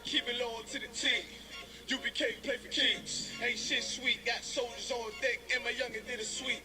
keep it loyal to the team. UBK play for keeps. Ain't shit sweet, got soldiers on deck, and my youngin' did a sweep.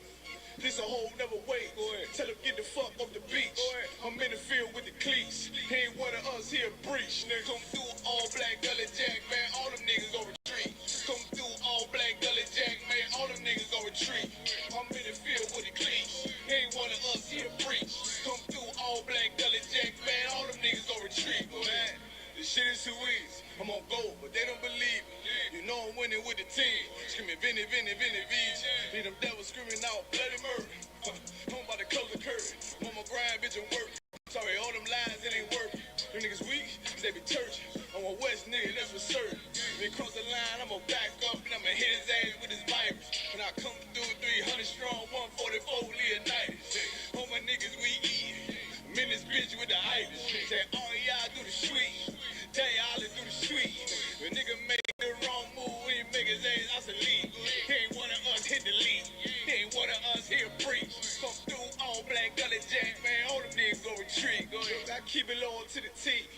This a whole never wait. Tell him get the fuck off the beach. I'm in the field with the cleats. He ain't one of us here breach. Nigga, come through all black gully jack, man. All them niggas go retreat. Come through all black gully jack, man. All them niggas go retreat. I'm in the field with the cleats. He ain't one of us here breach. Come through all black gully jack, man. All them niggas go retreat. Man, this shit is too easy. I'm on gold, but they don't believe me. You know I'm winning with the team. Screaming Vinny, Vinny, Vinny, V's. Leave them devils screaming out bloody murder. I'm about to close the curtain. On my grind, bitch, and work. Sorry, all them lies, it ain't working. Them niggas weak, they be turgid. I'm a West nigga, that's for certain. They cross the line, I'ma back up, and I'ma hit his ass with his virus. When I come through 300 strong, 144 Leonidas. All my niggas, we eat. I'm in this bitch with the itis. Say, all y'all do the sweet. Tell y'all to do the sweet. The nigga make the wrong move when he make his ass obsolete. He ain't one of us hit the lead. He ain't one of us here preach. Come through all black gully jack, man. All them niggas go retreat. Go ahead. I keep it loyal to the team.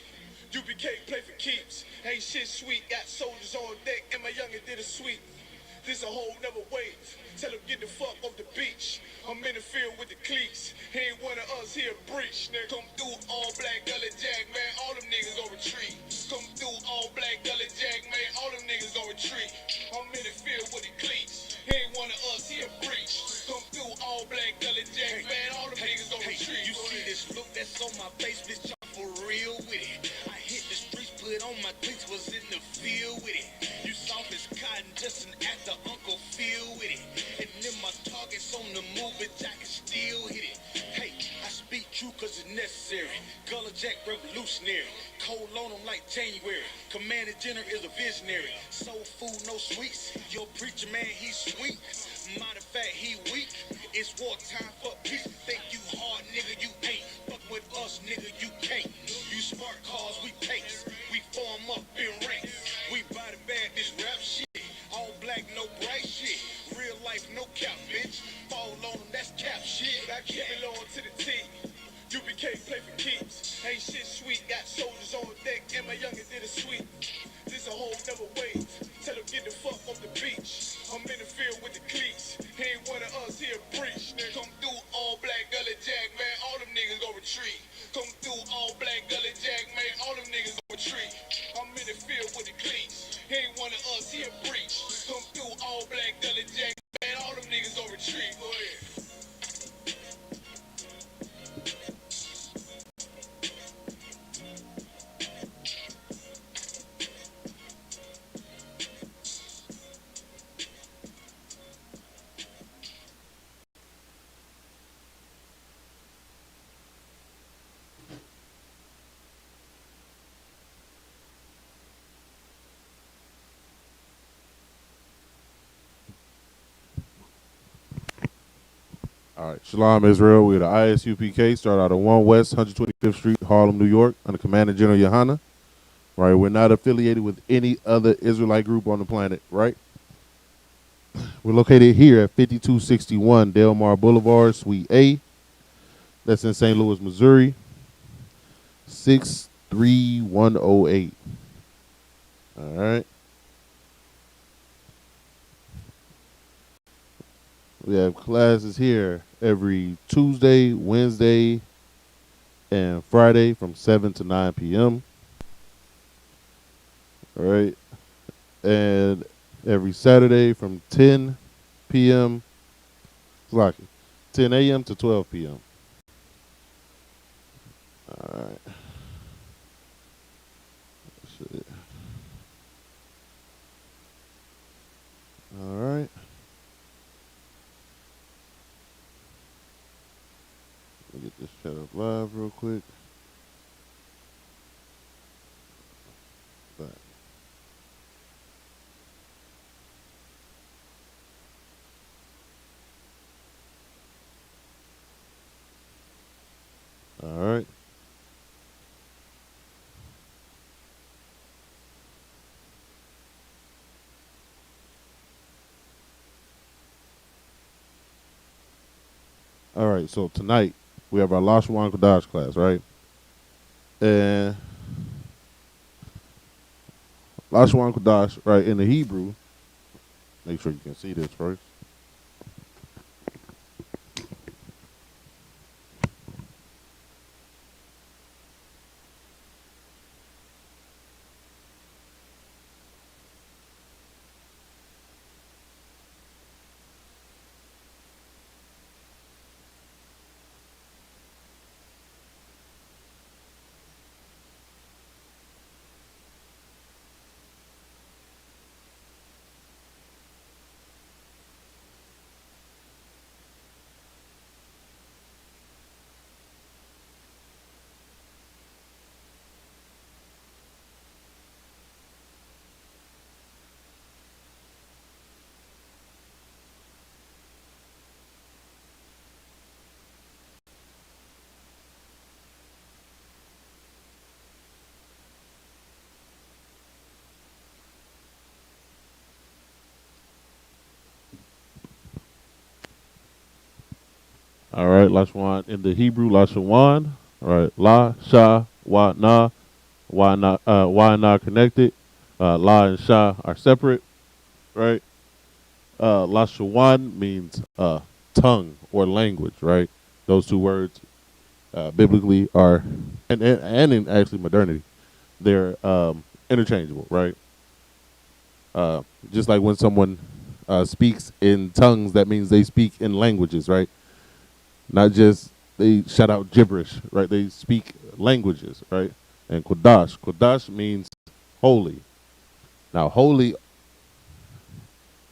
UBK play for keeps. Ain't shit sweet. Got soldiers on deck, and my youngin' did a sweep. This a whole never wait. Tell him get the fuck off the beach. I'm in the field with the cleats. He ain't one of us here breach. Nigga, come through all black gully jack, man. All them niggas go retreat. Come through all black gully jack, man. All them niggas go retreat. I'm in the field with the cleats. He ain't one of us here breach. Come through all black gully jack, man. All them niggas go retreat. You see this look that's on my face, bitch, I'm for real with it. I hit the streets, put on my cleats, was in the field with it. You soft as cotton, just an actor, Uncle Phil with it. And then my targets on the move, bitch, I can still hit it. Hey, I speak true cause it's necessary. Gullah Jack revolutionary. Cold on them like January. Commander General is a visionary. Soul food, no sweets. Your preacher man, he's sweet. Matter of fact, he weak. It's wartime for peace. Think you hard, nigga, you ain't. Fuck with us, nigga, you can't. You smart cars, we pace. We form up in ranks. We body bag this rap shit. All black, no bright shit. Real life, no cap, bitch. Fall on them, that's cap shit. I keep it loyal to the team. UBK play for keeps. Ain't shit sweet. Got soldiers on deck, and my youngin' did a sweep. This a whole never wait. Tell him get the fuck off the beach. I'm in the field with the cleats. He ain't one of us here breach. Nigga, come through all black gully jack, man. All them niggas go retreat. Come through all black gully jack, man. All them niggas go retreat. I'm in the field with the cleats. He ain't one of us here breach. Come through all black gully jack, man. All them niggas go retreat. Go ahead. All right, Shalom Israel. We're the ISUPK. Start out at 1 West 125th Street, Harlem, New York, under Commander General Yohana. Right, we're not affiliated with any other Israelite group on the planet. Right, we're located here at 5261 Delmar Boulevard, Suite A. That's in St. Louis, Missouri. 63108. All right. We have classes here every Tuesday, Wednesday, and Friday from 7 to 9 p.m. All right. And every Saturday from 10 p.m. Like 10 a.m. to 12 p.m. All right. Shit. All right. Let me get this chat up live real quick. Back. All right. All right, so tonight we have our Lashawan Qadash class, right? And Lashawan Qadash, right, in the Hebrew, make sure you can see this first. All right, Lashawan in the Hebrew, Lashawan. All right, La, Sha, Wa na connected. La and Sha are separate, right? Lashawan means tongue or language, right? Those two words biblically are, and in actually modernity, they're interchangeable, right? Just like when someone speaks in tongues, that means they speak in languages, right? Not just they shout out gibberish, right? They speak languages, right? And Qadash means holy. Now, holy,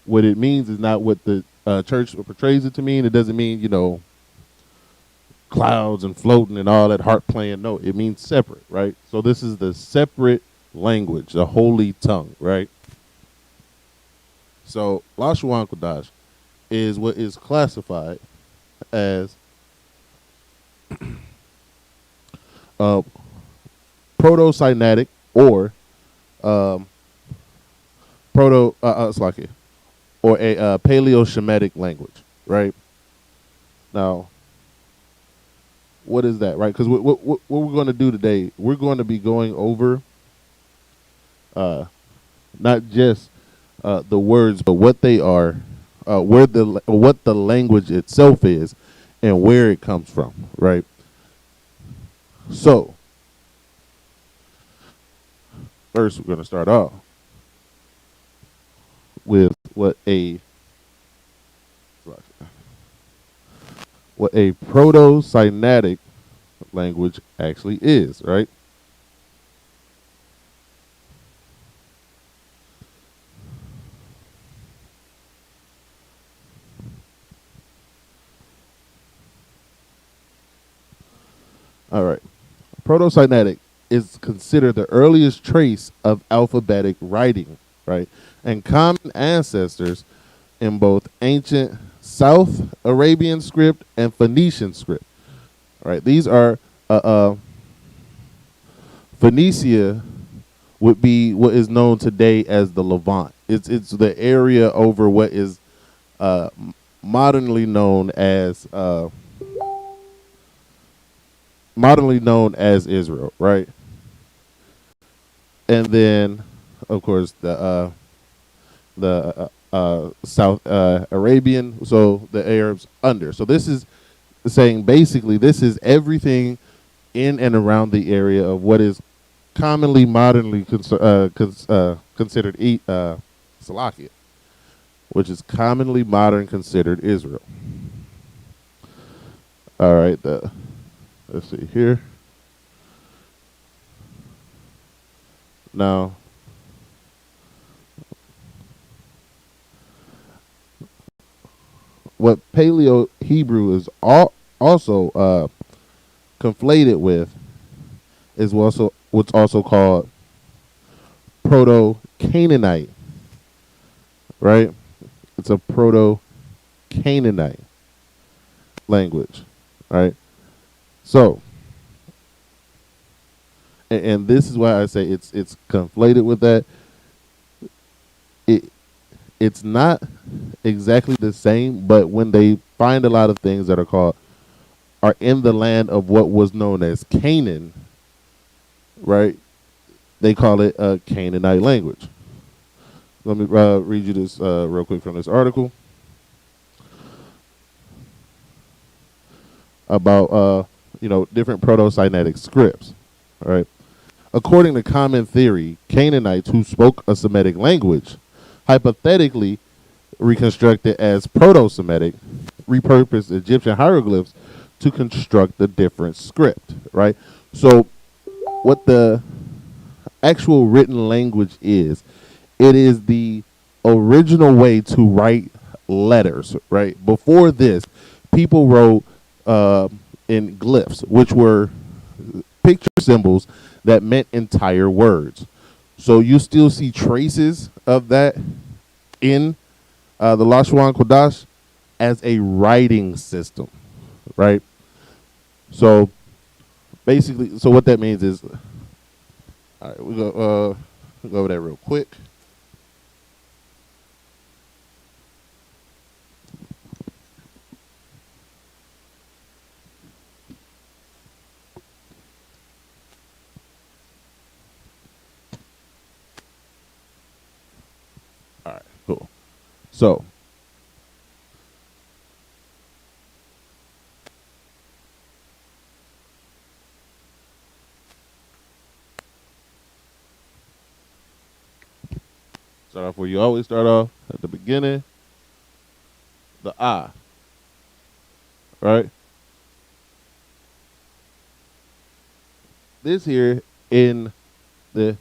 what it means is not what the church portrays it to mean. It doesn't mean, clouds and floating and all that harp playing. No, it means separate, right? So this is the separate language, the holy tongue, right? So Lashawan Qadash is what is classified as proto-Sinaitic or it's like it, or a Paleo-Shemitic language, right? Now, what is that, right? Because what we're going to do today, we're going to be going over not just the words, but what they are, what the language itself is, and where it comes from, right? So, first we're going to start off with what a proto-Sinaitic language actually is, right? All right. Proto-Sinaitic is considered the earliest trace of alphabetic writing, right? And common ancestors in both ancient South Arabian script and Phoenician script. All right, these are Phoenicia would be what is known today as the Levant. It's the area over what is modernly known as Israel, right? And then, of course, the South Arabian, so the Arabs under. So this is saying basically this is everything in and around the area of what is commonly modernly considered Salakia, which is commonly modern considered Israel. All right, let's see here. Now, what Paleo Hebrew is also conflated with is what's also called Proto-Canaanite, right? It's a Proto-Canaanite language, right? So, and this is why I say it's conflated with that. It's not exactly the same, but when they find a lot of things that are in the land of what was known as Canaan, right? they call it a Canaanite language. Let me read you this real quick from this article about different proto-Sinaitic scripts. All right. According to common theory, Canaanites who spoke a Semitic language hypothetically reconstructed as Proto-Semitic, repurposed Egyptian hieroglyphs to construct a different script, right? So what the actual written language is, it is the original way to write letters, right? Before this, people wrote in glyphs, which were picture symbols that meant entire words. So you still see traces of that in the Lashawan Qadash as a writing system, right? So basically, so what that means is, all right, we'll go over that real quick. All right, cool. So start off where you always start off at the beginning, the I, right? This here in the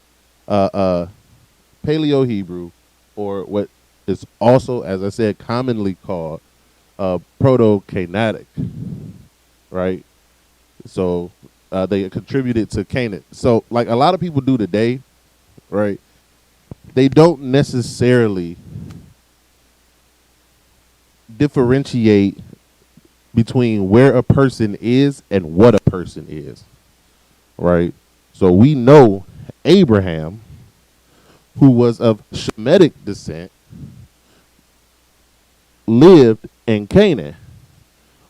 Paleo Hebrew, or what is also, as I said, commonly called Proto-Canaanic, right? So they contributed to Canaan. So like a lot of people do today, right? They don't necessarily differentiate between where a person is and what a person is, right? So we know Abraham, who was of Shemitic descent, lived in Canaan,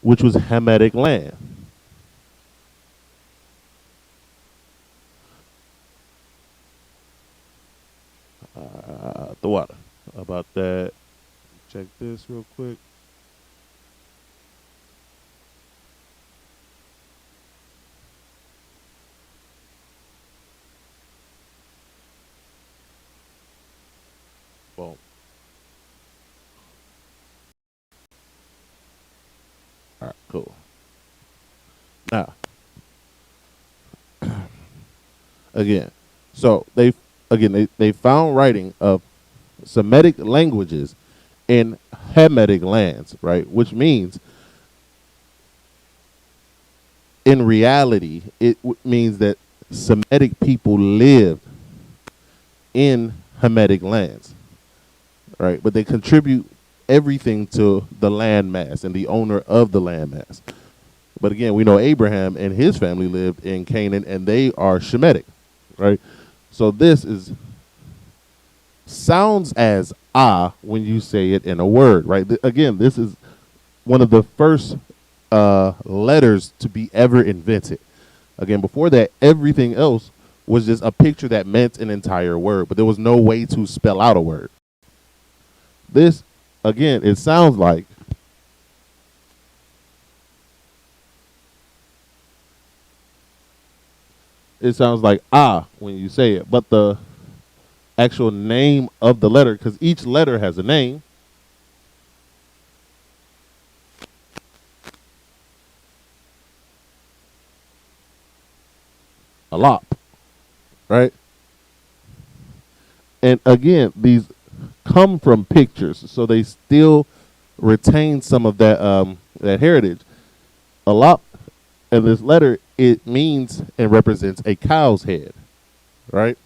which was Hamitic land. The water. About that, check this real quick. Boom. All right, cool. Now, they found writing of Semitic languages in Hamitic lands, right? Which means, in reality, it means that Semitic people lived in Hamitic lands, right? But they contribute everything to the landmass and the owner of the landmass. But again, we know Abraham and his family lived in Canaan, and they are Shemitic, right? So this sounds as when you say it in a word, right? Again, this is one of the first letters to be ever invented. Again, before that, everything else was just a picture that meant an entire word, but there was no way to spell out a word. This, again, it sounds like when you say it, but the actual name of the letter, because each letter has a name. Alap, right? And again, these come from pictures, so they still retain some of that that heritage. Alap, and this letter, it means and represents a cow's head, right?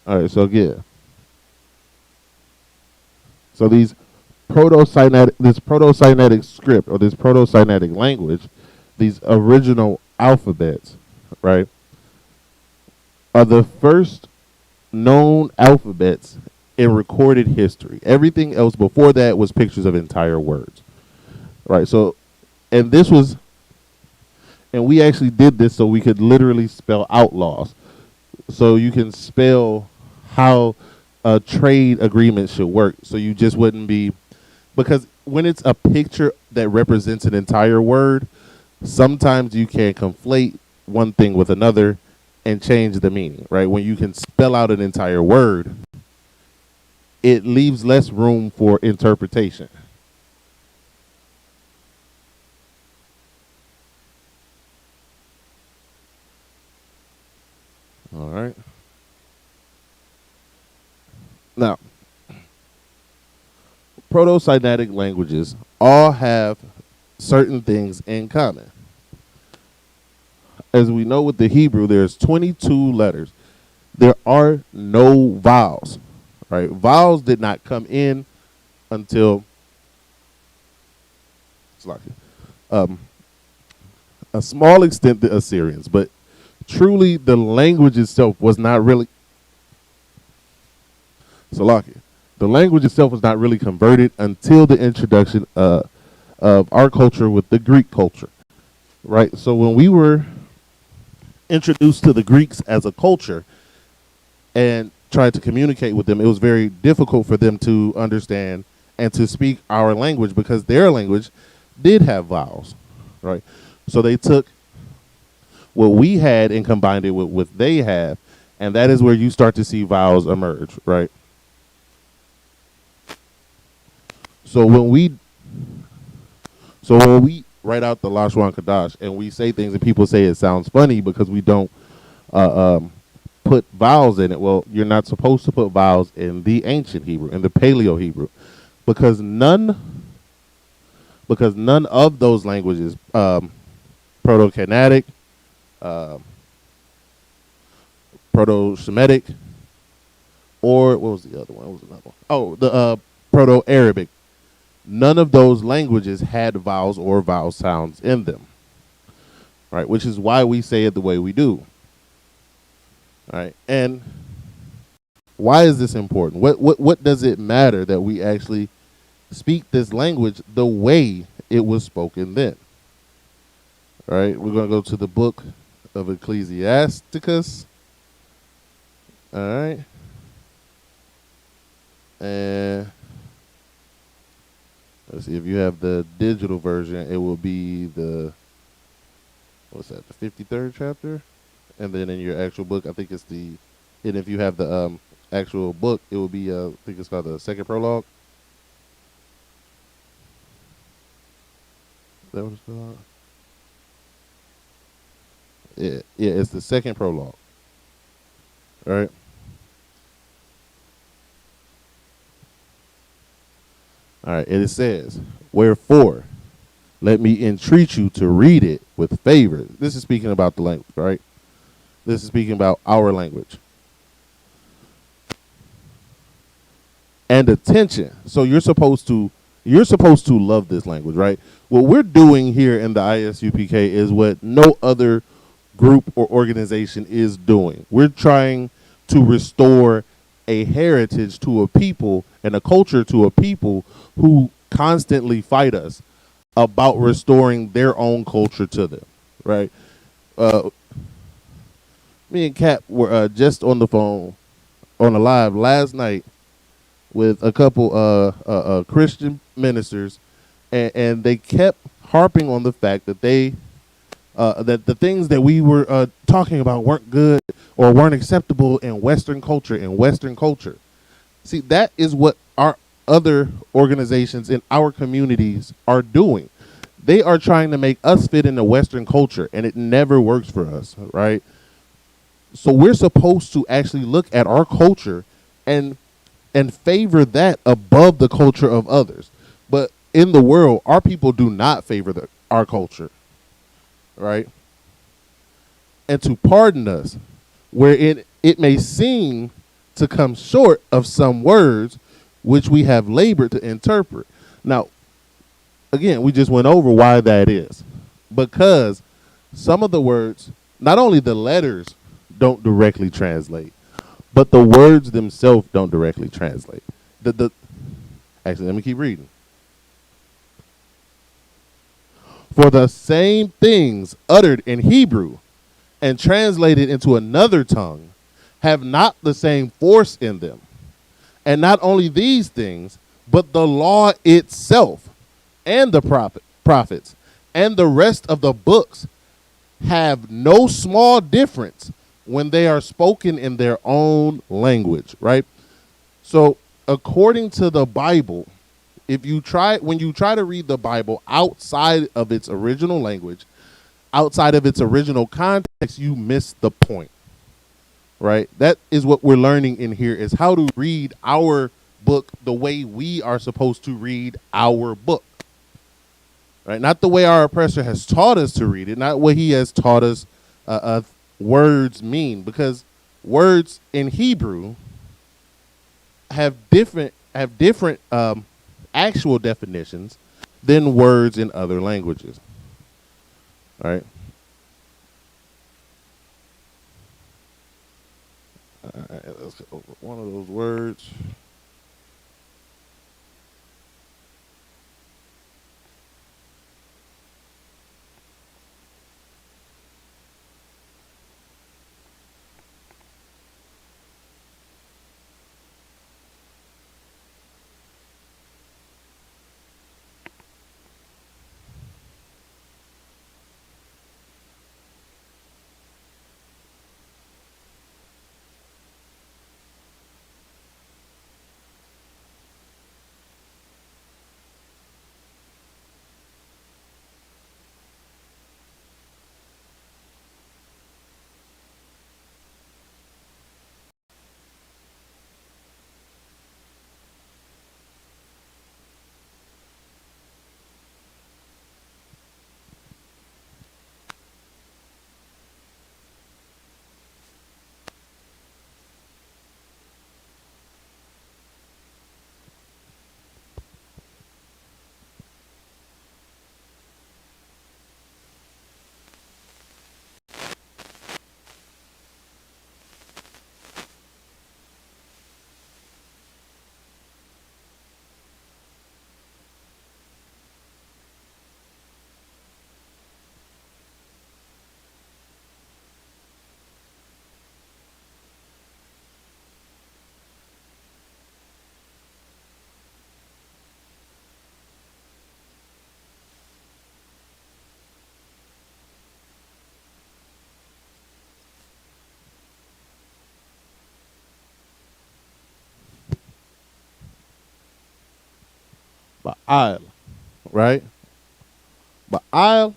All right, so again, so this proto-Sinaitic script, or this proto-Sinaitic language, these original alphabets, right, are the first known alphabets in recorded history. Everything else before that was pictures of entire words. Right. So, and this was, and we actually did this so we could literally spell outlaws. So you can spell how a trade agreement should work. So you just wouldn't be, because when it's a picture that represents an entire word, sometimes you can conflate one thing with another and change the meaning, right? When you can spell out an entire word, it leaves less room for interpretation. All right. Now, Proto-Sinaitic languages all have certain things in common. As we know with the Hebrew, there's 22 letters. There are no vowels, right? Vowels did not come in until it's like a small extent the Assyrians, but truly the language itself was not really Salakia. The language itself was not really converted until the introduction of our culture with the Greek culture, right? So when we were introduced to the Greeks as a culture and tried to communicate with them, it was very difficult for them to understand and to speak our language because their language did have vowels, right? So they took what we had and combined it with what they have, and that is where you start to see vowels emerge, right? So when we write out the Lashawan Qadash and we say things and people say it sounds funny because we don't put vowels in it. Well, you're not supposed to put vowels in the ancient Hebrew, in the Paleo Hebrew, because none of those languages, Proto-Canaanic, Proto-Shemitic, or what was the other one? What was another one? Oh, the Proto-Arabic. None of those languages had vowels or vowel sounds in them, right? Which is why we say it the way we do, right? And why is this important? What does it matter that we actually speak this language the way it was spoken then? All right, we're going to go to the book of Ecclesiasticus. All right. And let's see, if you have the digital version, it will be the, what's that, the 53rd chapter? And then in your actual book, I think it's the, and if you have the actual book, it will be, I think it's called the second prologue. Is that what it's called? Yeah, it's the second prologue. All right. All right, and it says, wherefore, let me entreat you to read it with favor. This is speaking about the language, right? This is speaking about our language. And attention. So you're supposed to love this language, right? What we're doing here in the ISUPK is what no other group or organization is doing. We're trying to restore a heritage to a people and a culture to a people who constantly fight us about restoring their own culture to them, right? Me and Cap were just on the phone on a live last night with a couple Christian ministers, and they kept harping on the fact that that the things that we were talking about weren't good or weren't acceptable in Western culture. See, that is what our other organizations in our communities are doing. They are trying to make us fit into Western culture, and it never works for us, right? So we're supposed to actually look at our culture and favor that above the culture of others. But in the world, our people do not favor our culture, right? And to pardon us, where it may seem to come short of some words which we have labored to interpret. Now, again, we just went over why that is. Because some of the words, not only the letters don't directly translate, but the words themselves don't directly translate. Actually, let me keep reading. For the same things uttered in Hebrew and translated into another tongue have not the same force in them. And not only these things, but the law itself and the prophets and the rest of the books have no small difference when they are spoken in their own language, right? So according to the Bible, when you try to read the Bible outside of its original language, outside of its original context, you miss the point, right? That is what we're learning in here, is how to read our book the way we are supposed to read our book, right? Not the way our oppressor has taught us to read it, not what he has taught us words mean, because words in Hebrew have different actual definitions than words in other languages. All right. All right, let's go over one of those words. Ba'al, right? Ba'al,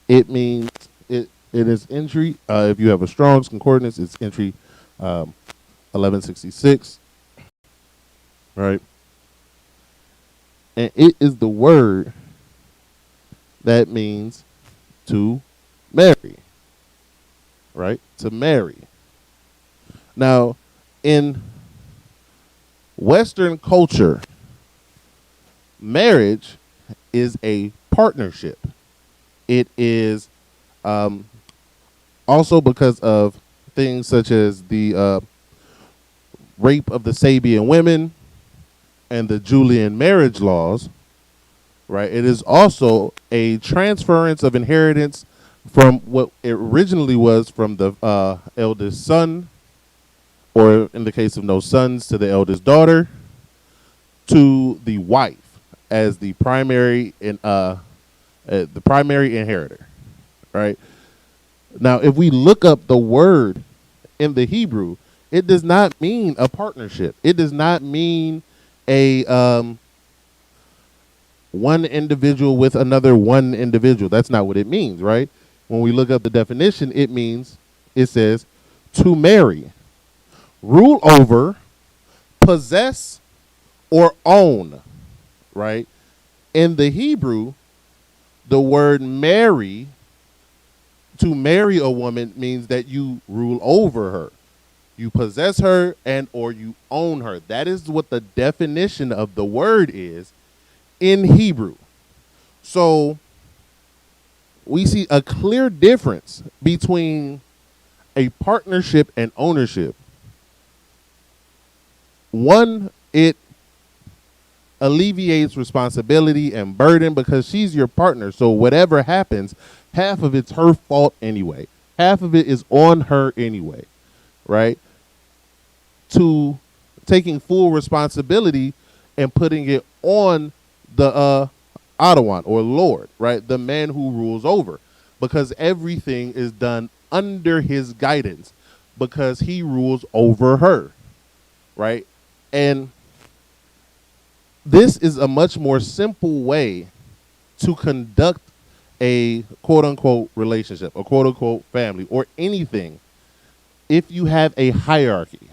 it means it is entry. If you have a Strong's concordance, it's entry 1166, right? And it is the word that means to marry, right? To marry. Now, in Western culture, marriage is a partnership. It is also because of things such as the rape of the Sabian women and the Julian marriage laws, right? It is also a transference of inheritance from what it originally was from the eldest son, or in the case of no sons, to the eldest daughter, to the wife as the primary inheritor, right? Now, if we look up the word in the Hebrew, it does not mean a partnership. It does not mean a one individual with another one individual. That's not what it means, right? When we look up the definition, it says to marry, rule over, possess, or own, right? In the Hebrew, the word marry, to marry a woman, means that you rule over her. You possess her and or you own her. That is what the definition of the word is in Hebrew. So we see a clear difference between a partnership and ownership One, it alleviates responsibility and burden because she's your partner. So whatever happens, half of it's her fault anyway. Half of it is on her anyway, right? To taking full responsibility and putting it on the Adawan or Lord, right? The man who rules over, because everything is done under his guidance because he rules over her, right? And this is a much more simple way to conduct a quote unquote relationship, a quote unquote family, or anything if you have a hierarchy.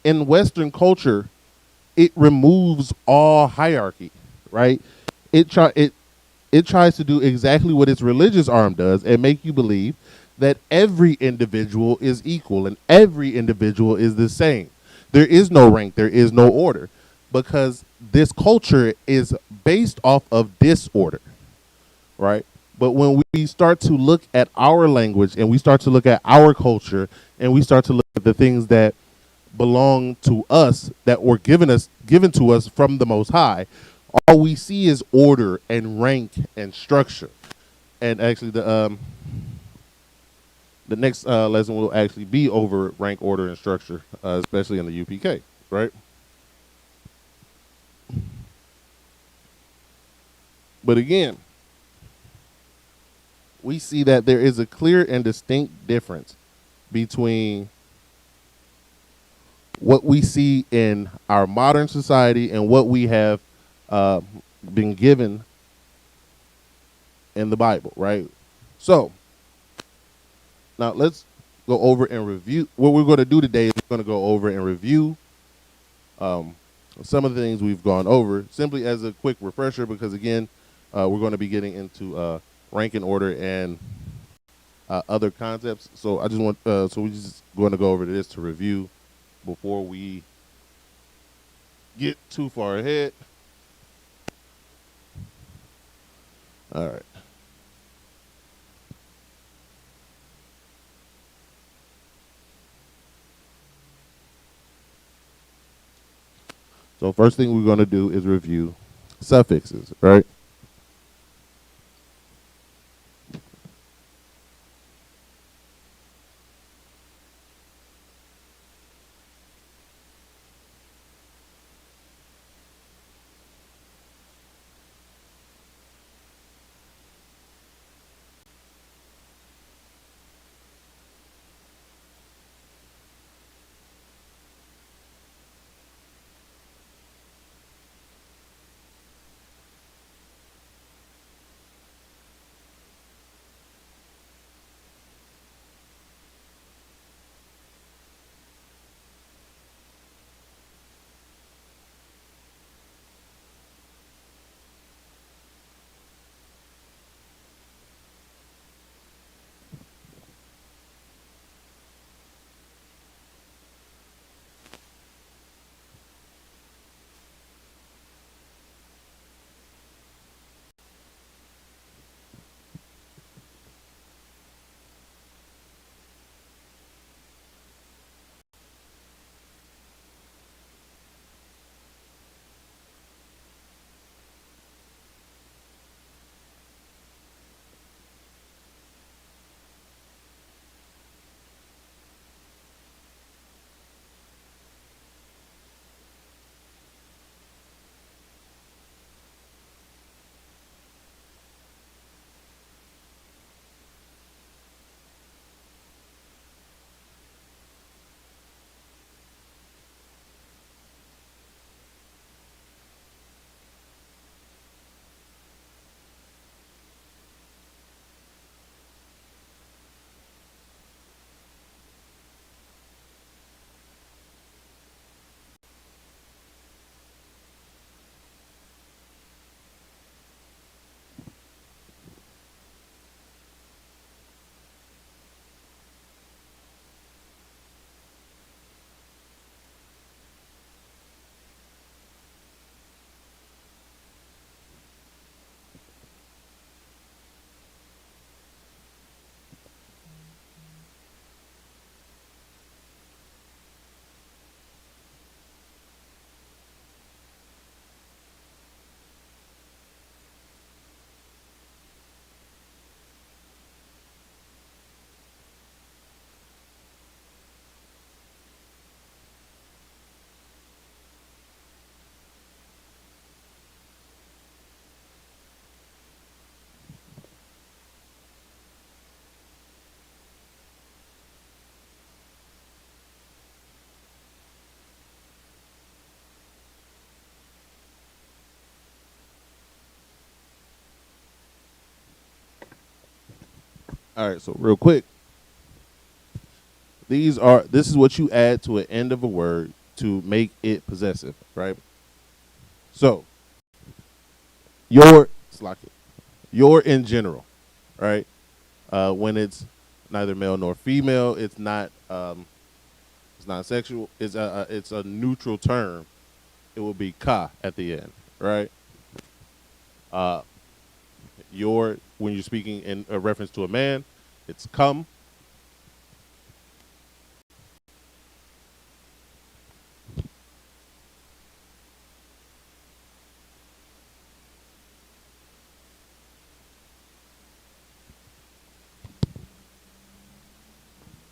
In Western culture, it removes all hierarchy, right? It tries to do exactly what its religious arm does and make you believe that every individual is equal and every individual is the same. There is no rank, there is no order, because this culture is based off of disorder, right? But when we start to look at our language and we start to look at our culture and we start to look at the things that belong to us, that were given to us from the Most High, all we see is order and rank and structure. And actually, the next lesson will actually be over rank, order, and structure, especially in the UPK, right? But again, we see that there is a clear and distinct difference between what we see in our modern society and what we have been given in the Bible, right? So now let's go over and review. What we're going to do today is we're going to go over and review some of the things we've gone over, simply as a quick refresher, because again, we're going to be getting into rank and order and other concepts. So I just want, so we're just going to go over this to review before we get too far ahead. All right. So first thing we're going to do is review suffixes, right? All right, so real quick, this is what you add to an end of a word to make it possessive, right? So it's like your in general, right? When it's neither male nor female, it's not sexual. It's a neutral term. It will be ka at the end, right? Uh, when you're speaking in a reference to a man, it's come.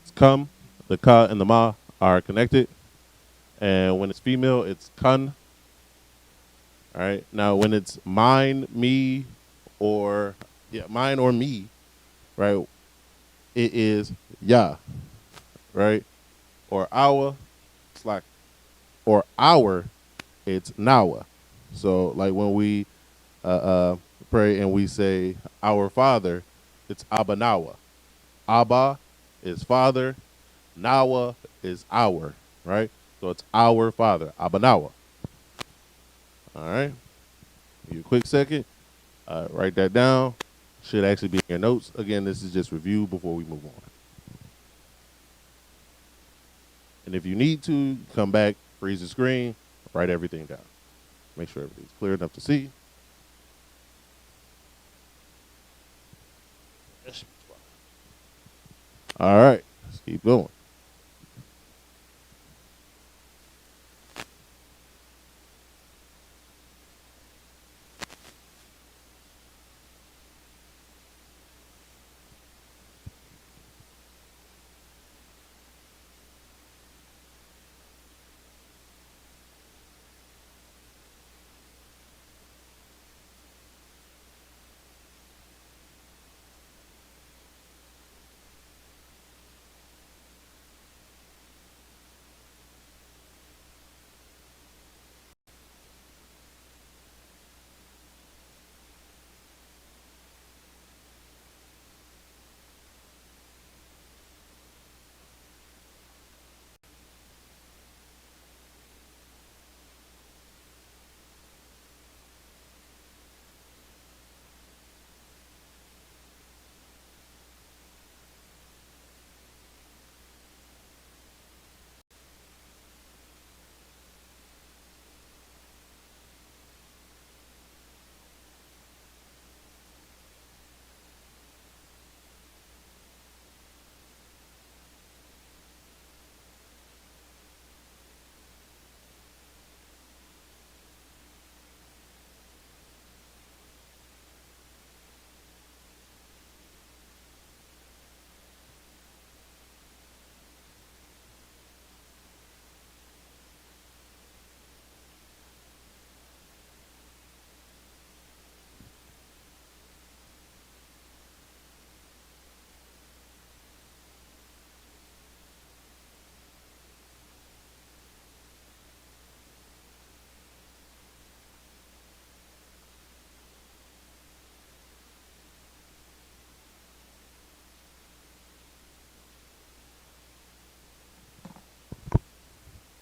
It's come. The ka and the ma are connected, and when it's female, it's kun. All right. Now, when it's mine, me, or mine or me, right? It is ya, right? Or our, it's like, or our, it's nawa. So, like when we pray and we say our Father, it's Abba Nawa. Abba is Father, Nawa is our, right? So it's our Father, Abba Nawa. All right. Give you a quick second. Write that down. Should actually be in your notes. Again, this is just review before we move on. And if you need to, come back, freeze the screen, write everything down. Make sure everything's clear enough to see. All right, let's keep going.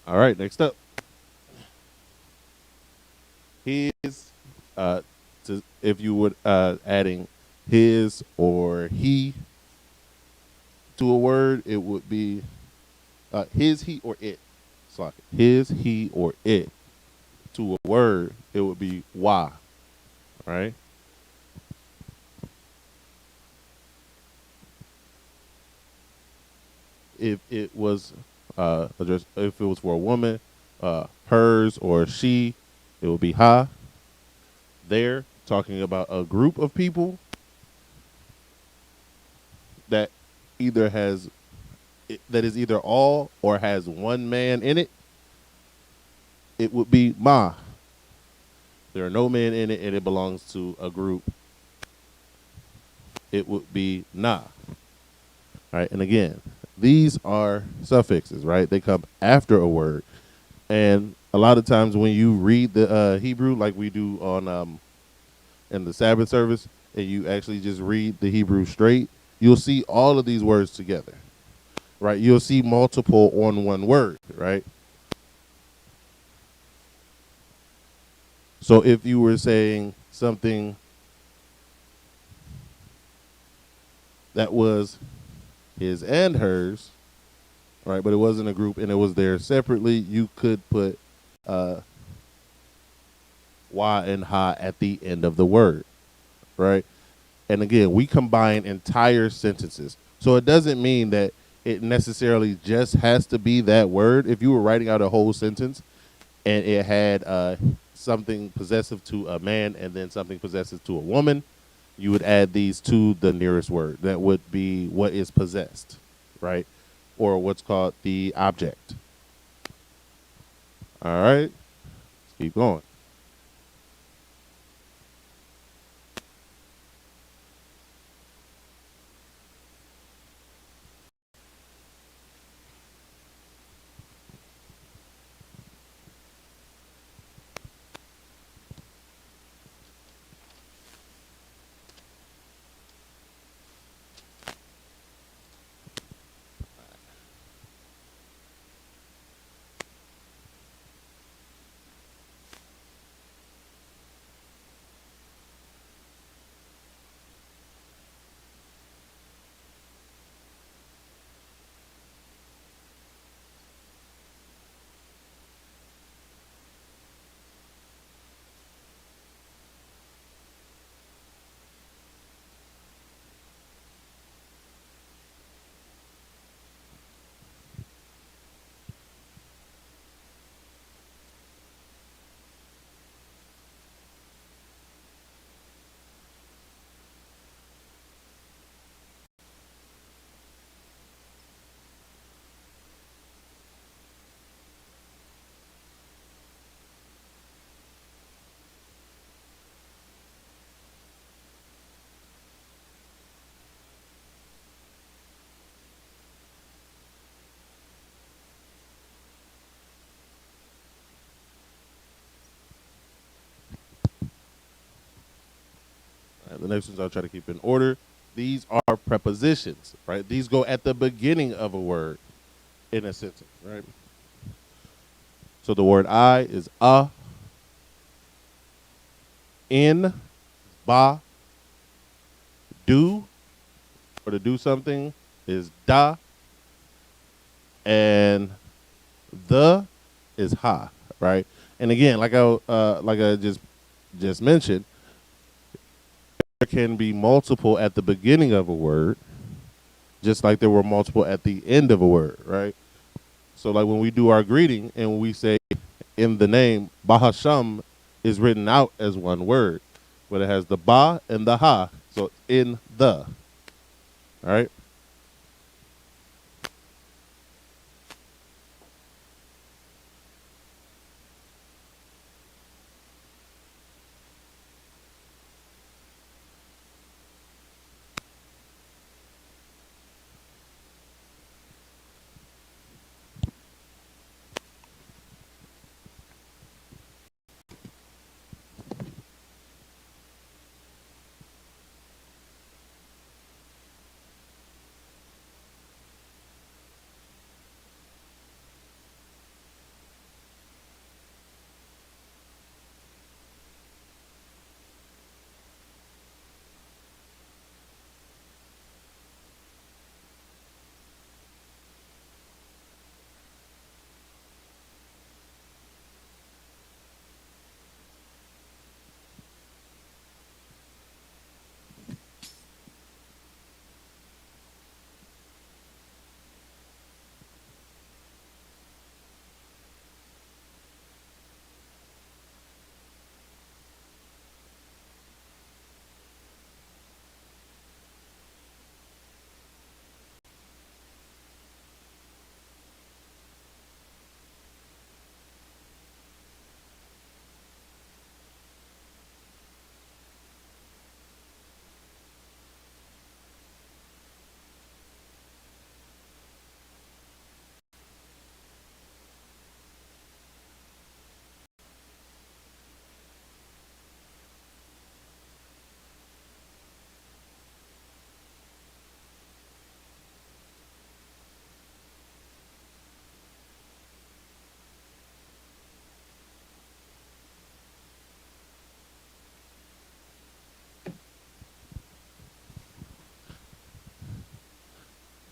All right, next up. His, if you would adding his or he to a word, it would be his, he, or it. Sorry, his, he, or it to a word, it would be why, right? If it was if it was for a woman, hers or she, it would be ha. They're talking about a group of people that that is either all or has one man in it. It would be ma. There are no men in it, and it belongs to a group. It would be na. All right, and again, these are suffixes, right? They come after a word, and a lot of times when you read the Hebrew, like we do on in the Sabbath service, and you actually just read the Hebrew straight, you'll see all of these words together, right? You'll see multiple on one word, right? So if you were saying something that was his and hers, right, but it wasn't a group and it was there separately, you could put wa and ha at the end of the word, right? And again, we combine entire sentences. So it doesn't mean that it necessarily just has to be that word. If you were writing out a whole sentence and it had something possessive to a man and then something possessive to a woman, you would add these to the nearest word. That would be what is possessed, right? Or what's called the object. All right, let's keep going. The next ones I'll try to keep in order. These are prepositions, right? These go at the beginning of a word in a sentence, right? So the word I is a, in, ba, do, or to do something is da, and the is ha, right? And again, like I just mentioned, there can be multiple at the beginning of a word, just like there were multiple at the end of a word, right? So like when we do our greeting and we say in the name, Bahasham is written out as one word, but it has the ba and the ha, so in the, all right?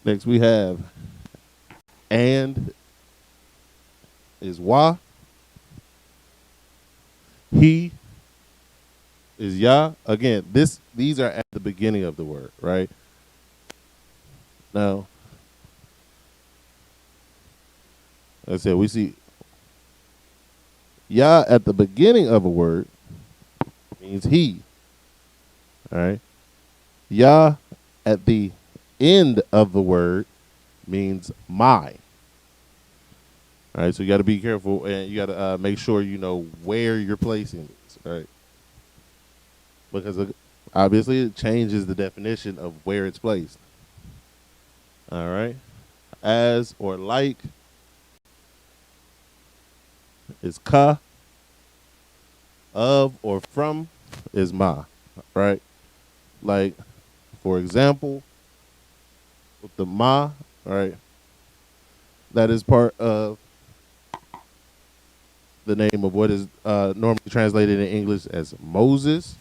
Next we have and is wa. He is ya. Again, these are at the beginning of the word, right? Now, like I said, we see ya at the beginning of a word means he. All right. Ya at the end of the word means my. All right, so you got to be careful and you got to make sure you know where you're placing this, right? Because obviously it changes the definition of where it's placed. All right. As or like is ka. Of or from is ma, right? Like, for example, with the ma, right? That is part of the name of what is normally translated in English as Moses,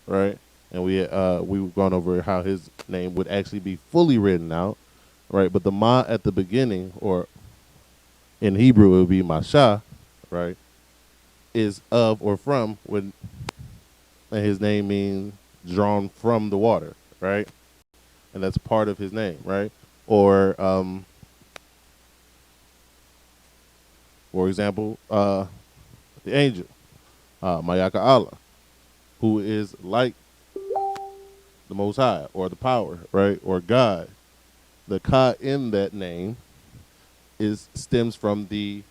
right? And we've gone over how his name would actually be fully written out, right? But the ma at the beginning, or in Hebrew it would be masha, right? Is of or from, when and his name means drawn from the water, right? And that's part of his name, right? Or for example, the angel, Mayaka Allah, who is like the Most High, or the power, right? Or God. The Ka in that name stems from the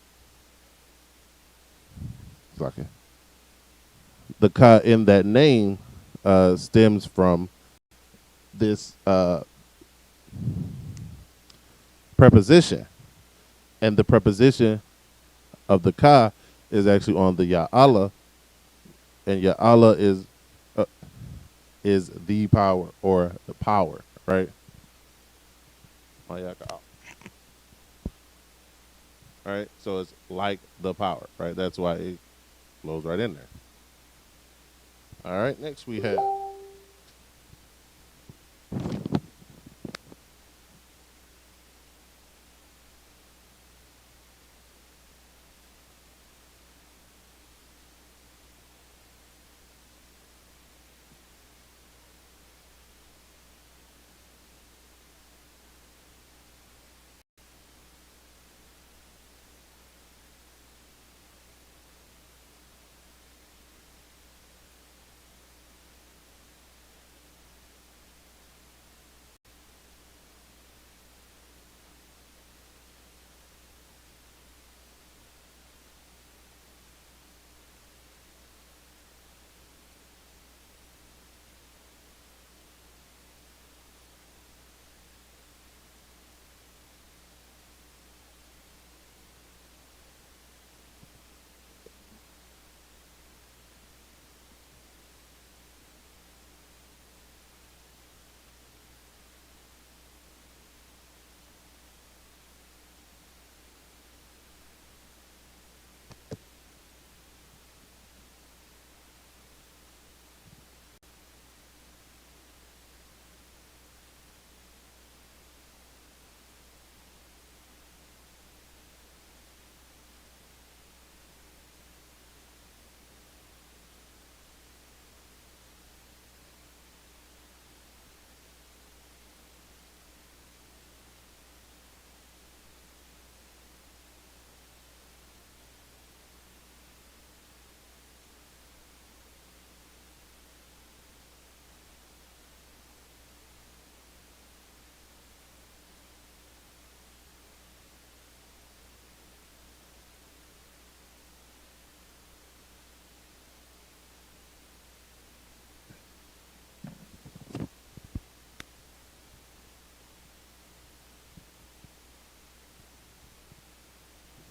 Ka in that name stems from this preposition, and the preposition of the Ka is actually on the Ya Allah, and Ya Allah is the power, or the power, right? All right, so it's like the power, right? That's why it flows right in there. All right, next we have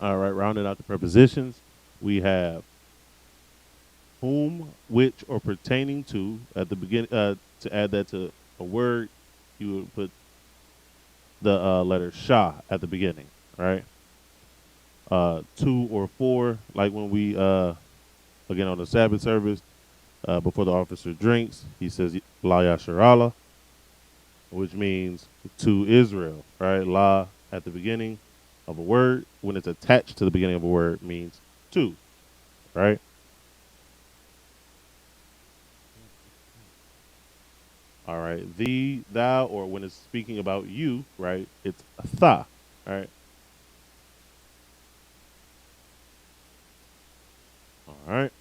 all right, rounding out the prepositions, we have whom, which, or pertaining to at the beginning. To add that to a word, you would put the letter sha at the beginning, right? To or for, like when we again on the Sabbath service, before the officer drinks, he says la yasharala, which means to Israel, right? La at the beginning of a word, when it's attached to the beginning of a word, means to, right? All right. Thee, thou, or when it's speaking about you, right? It's tha, right? All right.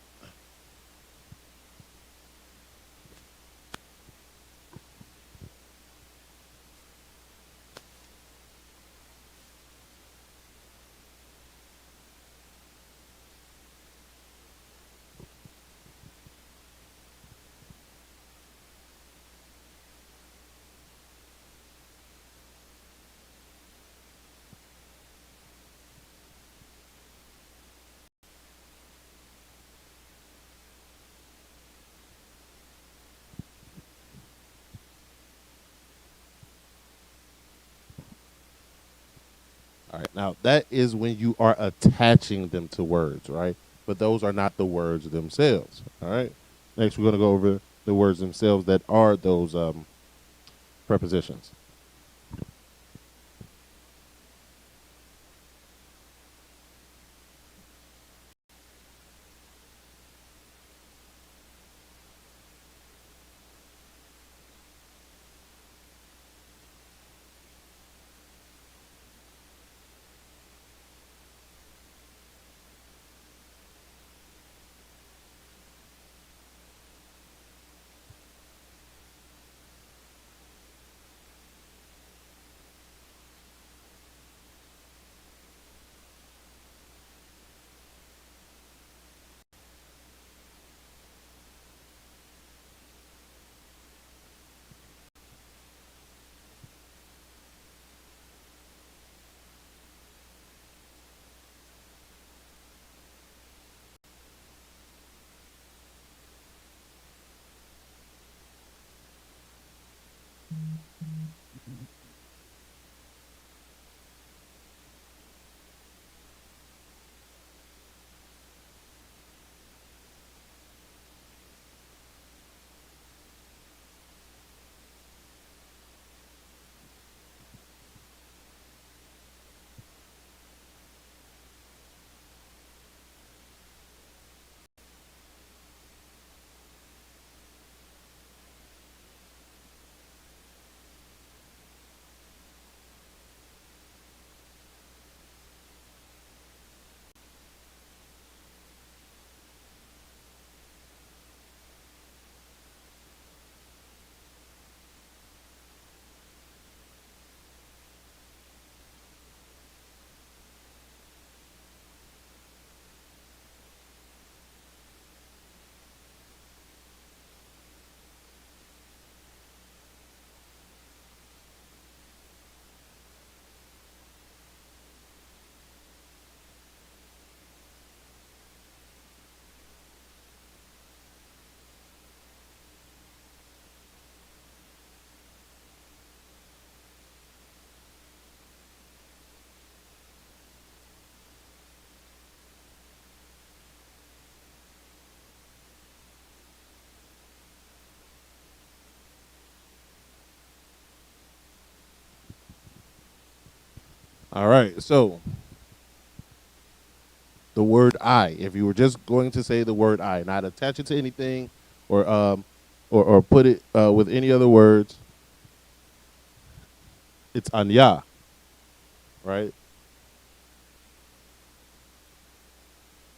All right. Now, that is when you are attaching them to words, right? But those are not the words themselves. All right. Next, we're going to go over the words themselves that are those prepositions. All right. So the word I, if you were just going to say the word I, not attach it to anything or put it with any other words, it's anya, right?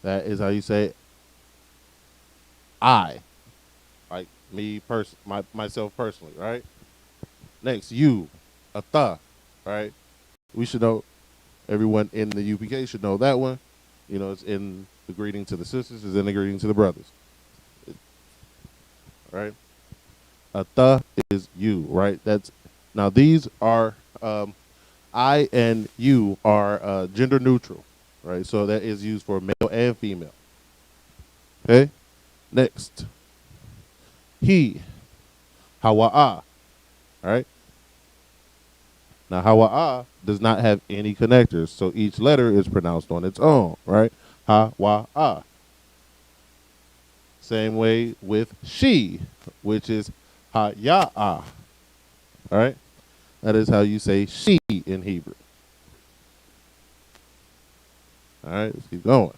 That is how you say I, like myself personally, right? Next, you, a tha, right? We should know, everyone in the UPK should know that one. You know, it's in the greeting to the sisters, it's in the greeting to the brothers, right? A tha is you, right? That's now these are I and you are gender neutral, right? So that is used for male and female. Okay. Next, he, hawa'a. All right. Now hawa'a does not have any connectors, so each letter is pronounced on its own, right? Hawa'a. Same way with she, which is haya'a. All right. That is how you say she in Hebrew. All right, let's keep going.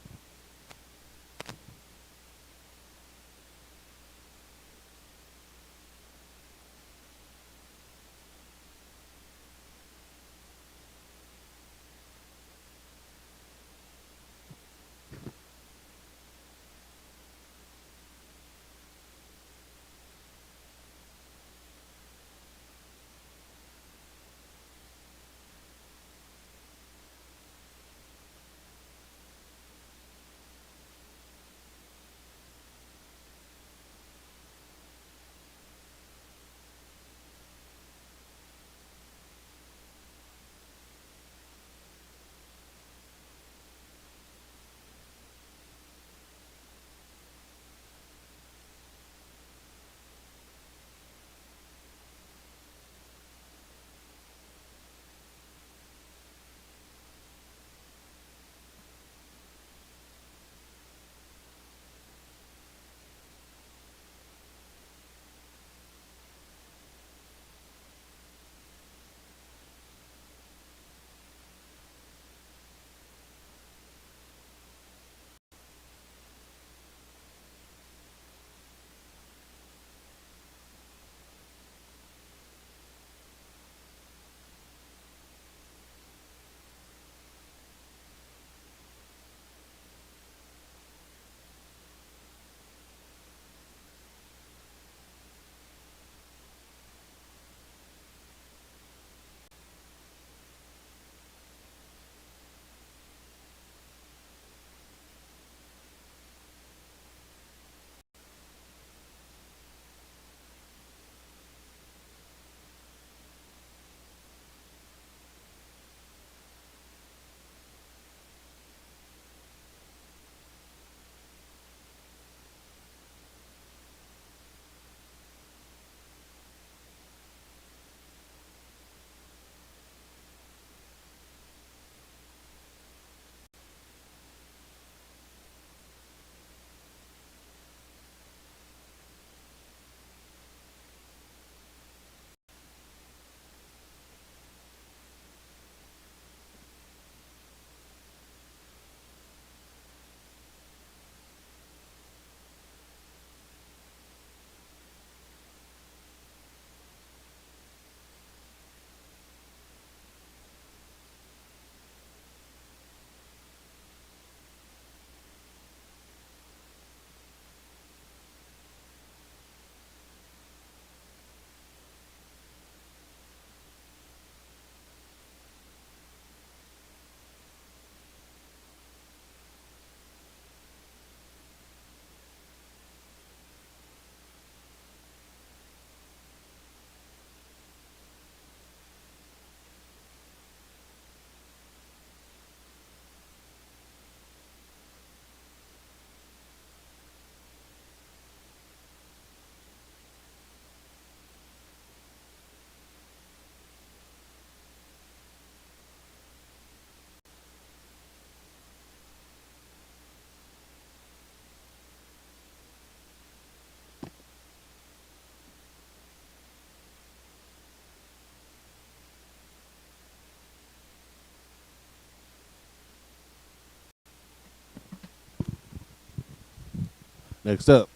Next up,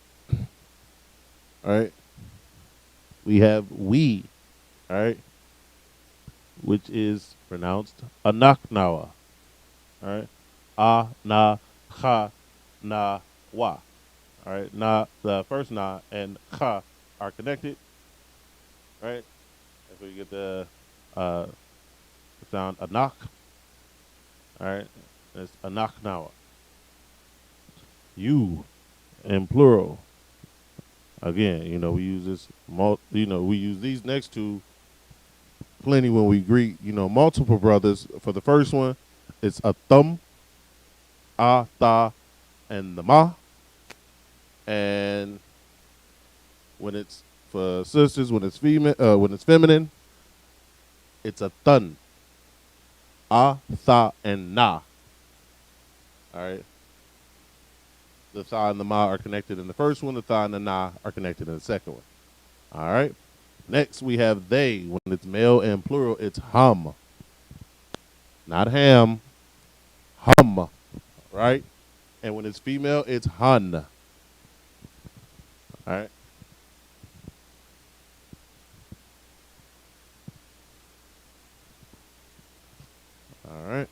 all right, we have we, all right, which is pronounced anaknawa, all right, na cha na wa, all right, na the first na and cha are connected, right? That's where you get the sound anak, all right. It's anaknawa. You in plural. Again, we use this. We use these next two plenty when we greet. Multiple brothers. For the first one, it's a thumb, a tha, and the ma. And when it's for sisters, when it's feminine, it's a thun, a tha, and na. All right. The tha and the ma are connected in the first one. The tha and the na are connected in the second one. All right. Next, we have they. When it's male and plural, it's hum. Not ham, hum, right? And when it's female, it's hun. All right? All right.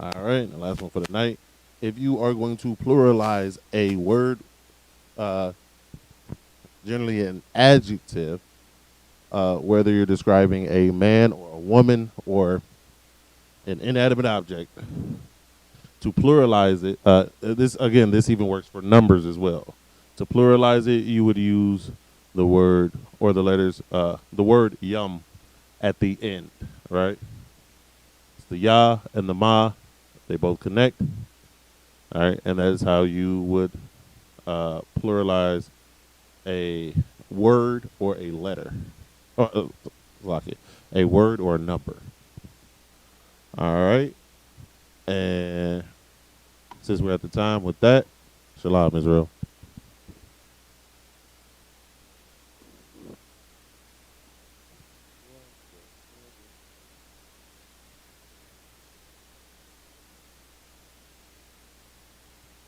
All right. The last one for the night. If you are going to pluralize a word, uh, generally an adjective, whether you're describing a man or a woman or an inanimate object, to pluralize it, this even works for numbers as well. To pluralize it, you would use the word or the letters, the word yum at the end, right? It's the ya and the ma, they both connect, all right, and that is how you would pluralize a word or a letter, or lock it, a word or a number. All right, and since we're at the time with that, shalom, Israel.